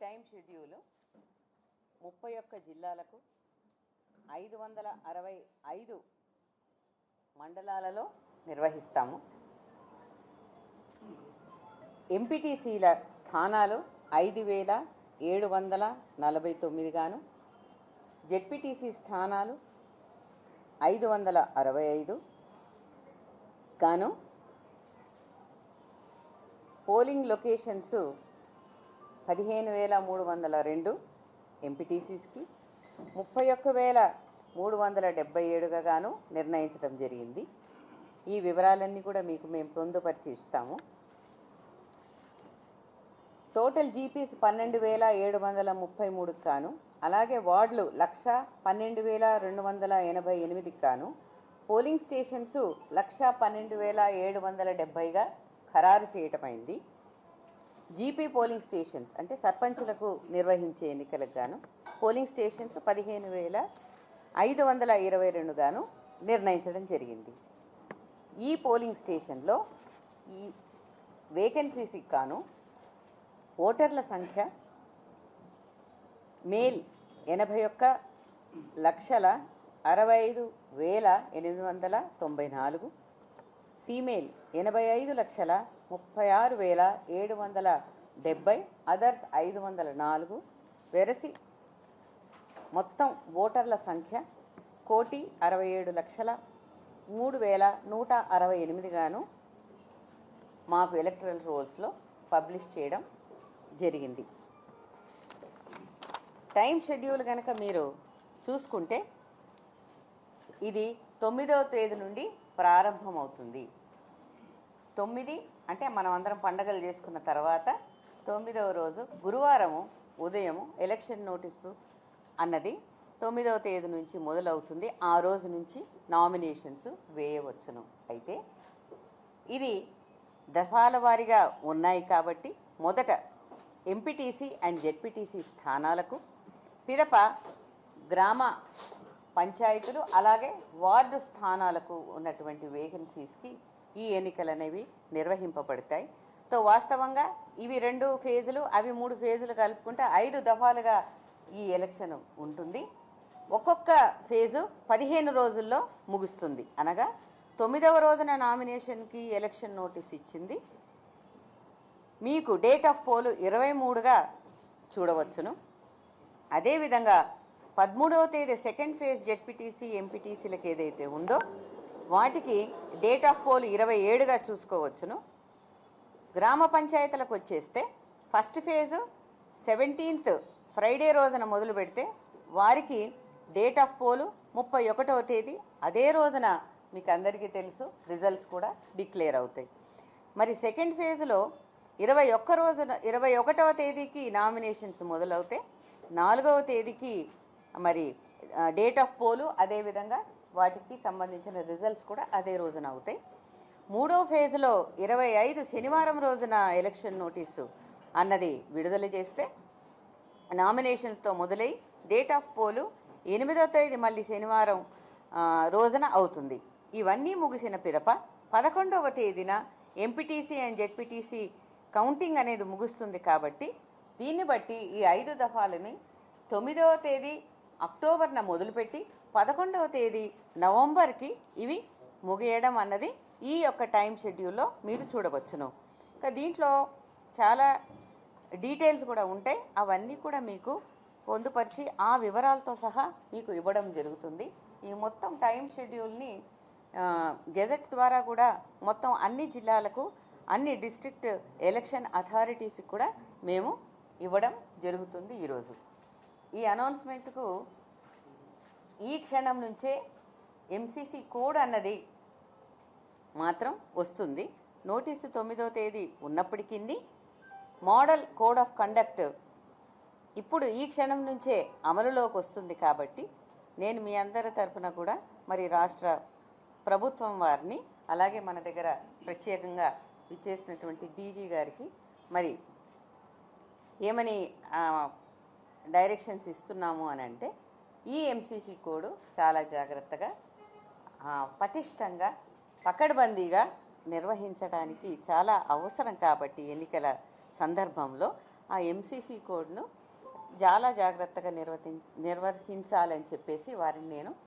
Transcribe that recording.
Time schedule 31 జిల్లాలకు 565 మండలాలలో నిర్వహిస్తాము. ఎంపీటీసీల స్థానాలు 5749 గాను, జెడ్పీటీసీ స్థానాలు 565 గాను, పోలింగ్ లొకేషన్స్ 15302 ఎంపీటీసీస్కి, 31377గా గాను నిర్ణయించడం జరిగింది. ఈ వివరాలన్నీ కూడా మీకు మేము పొందుపరిచి ఇస్తాము. టోటల్ జీపీస్ 12733 కాను, అలాగే వార్డులు 1,12,288 కాను, పోలింగ్ స్టేషన్స్ 1,12,770గా ఖరారు చేయటమైంది. జీపీ పోలింగ్ స్టేషన్స్ అంటే సర్పంచులకు నిర్వహించే ఎన్నికలకు గాను పోలింగ్ స్టేషన్స్ 15,522 గాను నిర్ణయించడం జరిగింది. ఈ పోలింగ్ స్టేషన్లో ఈ వేకెన్సీస్కి గాను ఓటర్ల సంఖ్య మేల్ 81,65,894, ఫీమేల్ 85,36,770, అదర్స్ 504. వెరసి మొత్తం ఓటర్ల సంఖ్య 1,67,03,168 గాను మాకు ఎలక్టరల్ రోల్స్లో పబ్లిష్ చేయడం జరిగింది. టైం షెడ్యూల్ కనుక మీరు చూసుకుంటే ఇది 9వ తేదీ నుండి ప్రారంభమవుతుంది. 9 అంటే మనం అందరం పండగలు చేసుకున్న తర్వాత 9వ రోజు గురువారము ఉదయము ఎలక్షన్ నోటీసు అన్నది 9వ తేదీ నుంచి మొదలవుతుంది. ఆ రోజు నుంచి నామినేషన్స్ వేయవచ్చును. అయితే ఇది దఫాల వారీగా ఉన్నాయి కాబట్టి మొదట ఎంపీటీసీ అండ్ జెడ్పీటీసీ స్థానాలకు, పిదప గ్రామ పంచాయతీలు అలాగే వార్డు స్థానాలకు ఉన్నటువంటి వేకెన్సీస్కి ఈ ఎన్నికలు అనేవి నిర్వహింపబడతాయి. వాస్తవంగా ఇవి 2 ఫేజులు, అవి 3 ఫేజులు కలుపుకుంటే 5 దఫాలుగా ఈ ఎలక్షన్ ఉంటుంది. ఒక్కొక్క ఫేజు 15 రోజుల్లో ముగుస్తుంది. అనగా 9వ రోజున నామినేషన్కి ఎలక్షన్ నోటీస్ ఇచ్చింది. మీకు డేట్ ఆఫ్ పోల్ 23గా చూడవచ్చును. అదేవిధంగా 13వ తేదీ సెకండ్ ఫేజ్ జెడ్పీటీసీ ఎంపీటీసీలకు ఏదైతే ఉందో వాటికి డేట్ ఆఫ్ పోల్ 27గా చూసుకోవచ్చును. గ్రామ పంచాయతీలకు వచ్చేస్తే ఫస్ట్ ఫేజు 17th ఫ్రైడే రోజున మొదలు పెడితే వారికి డేట్ ఆఫ్ పోలు 31వ తేదీ, అదే రోజున మీకు అందరికీ తెలుసు రిజల్ట్స్ కూడా డిక్లేర్ అవుతాయి. మరి సెకండ్ ఫేజ్లో 21వ తేదీకి నామినేషన్స్ మొదలవుతే 4వ తేదీకి మరి డేట్ ఆఫ్ పోలు, అదేవిధంగా వాటికి సంబంధించిన రిజల్ట్స్ కూడా అదే రోజున అవుతాయి. 3వ ఫేజ్లో 25 శనివారం రోజున ఎలక్షన్ నోటీసు అన్నది విడుదల చేస్తే నామినేషన్స్తో మొదలై డేట్ ఆఫ్ పోలు 8వ తేదీ మళ్ళీ శనివారం రోజున అవుతుంది. ఇవన్నీ ముగిసిన పిదప 11వ తేదీన ఎంపీటీసీ అండ్ జెడ్పీటీసీ కౌంటింగ్ అనేది ముగుస్తుంది. కాబట్టి దీన్ని బట్టి ఈ 5 దఫాలని 9వ తేదీ అక్టోబర్న మొదలుపెట్టి 11వ తేదీ నవంబర్కి ఇవి ముగియడం అన్నది ఈ యొక్క టైం షెడ్యూల్లో మీరు చూడవచ్చును. ఇంకా దీంట్లో చాలా డీటెయిల్స్ కూడా ఉంటాయి. అవన్నీ కూడా మీకు పొందుపరిచి ఆ వివరాలతో సహా మీకు ఇవ్వడం జరుగుతుంది. ఈ మొత్తం టైం షెడ్యూల్ని గెజెట్ ద్వారా కూడా మొత్తం అన్ని జిల్లాలకు, అన్ని డిస్ట్రిక్ట్ ఎలక్షన్ అథారిటీస్కి కూడా మేము ఇవ్వడం జరుగుతుంది. ఈరోజు ఈ అనౌన్స్మెంట్కు ఈ క్షణం నుంచే ఎంసీసీ కోడ్ అన్నది మాత్రం వస్తుంది. నోటీసు 9వ తేదీ ఉన్నప్పటికీ మోడల్ కోడ్ ఆఫ్ కండక్ట్ ఇప్పుడు ఈ క్షణం నుంచే అమలులోకి వస్తుంది. కాబట్టి నేను మీ అందరి తరఫున కూడా మరి రాష్ట్ర ప్రభుత్వం వారిని, అలాగే మన దగ్గర ప్రత్యేకంగా విచ్చేసినటువంటి డీజీ గారికి మరి ఏమని డైరెక్షన్స్ ఇస్తున్నాము అని అంటే, ఈ ఎంసీసీ కోడ్ చాలా జాగ్రత్తగా పటిష్టంగా పకడ్బందీగా నిర్వహించడానికి చాలా అవసరం. కాబట్టి ఎన్నికల సందర్భంలో ఆ ఎంసీసీ కోడ్ను చాలా జాగ్రత్తగా నిర్వహించాలని చెప్పేసి వారిని నేను